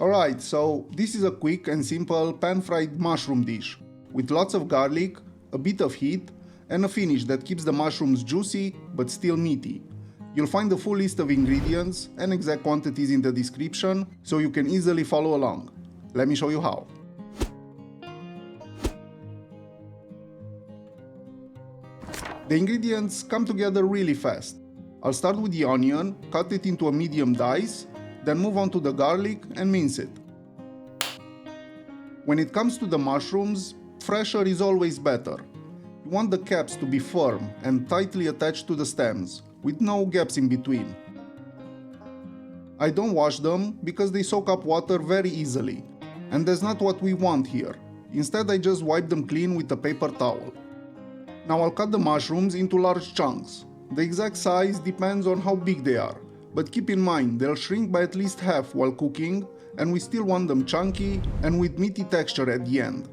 Alright, so this is a quick and simple pan-fried mushroom dish with lots of garlic, a bit of heat, and a finish that keeps the mushrooms juicy but still meaty. You'll find the full list of ingredients and exact quantities in the description so you can easily follow along. Let me show you how. The ingredients come together really fast. I'll start with the onion, cut it into a medium dice, then move on to the garlic and mince it. When it comes to the mushrooms, fresher is always better. You want the caps to be firm and tightly attached to the stems, with no gaps in between. I don't wash them because they soak up water very easily, and that's not what we want here. Instead, I just wipe them clean with a paper towel. Now I'll cut the mushrooms into large chunks. The exact size depends on how big they are, but keep in mind they'll shrink by at least half while cooking, and we still want them chunky and with meaty texture at the end.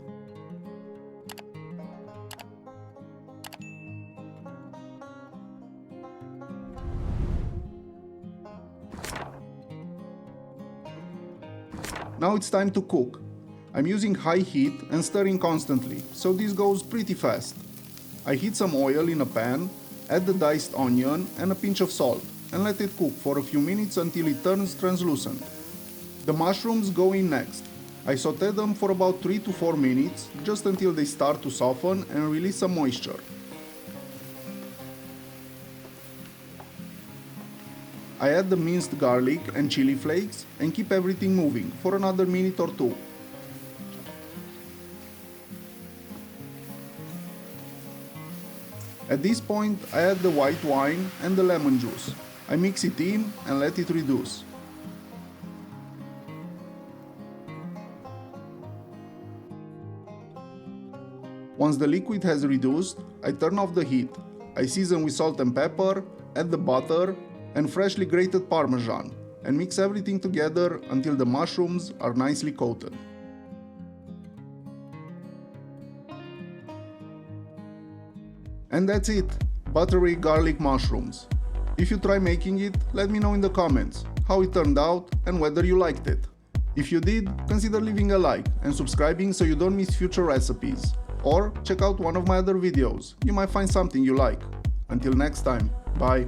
Now it's time to cook. I'm using high heat and stirring constantly, so this goes pretty fast. I heat some oil in a pan, add the diced onion and a pinch of salt, and let it cook for a few minutes until it turns translucent. The mushrooms go in next. I sauté them for about 3 to 4 minutes, just until they start to soften and release some moisture. I add the minced garlic and chili flakes and keep everything moving for another minute or two. At this point, I add the white wine and the lemon juice. I mix it in and let it reduce. Once the liquid has reduced, I turn off the heat. I season with salt and pepper, add the butter and freshly grated Parmesan, and mix everything together until the mushrooms are nicely coated. And that's it, buttery garlic mushrooms. If you try making it, let me know in the comments how it turned out and whether you liked it. If you did, consider leaving a like and subscribing so you don't miss future recipes. Or check out one of my other videos, you might find something you like. Until next time, bye.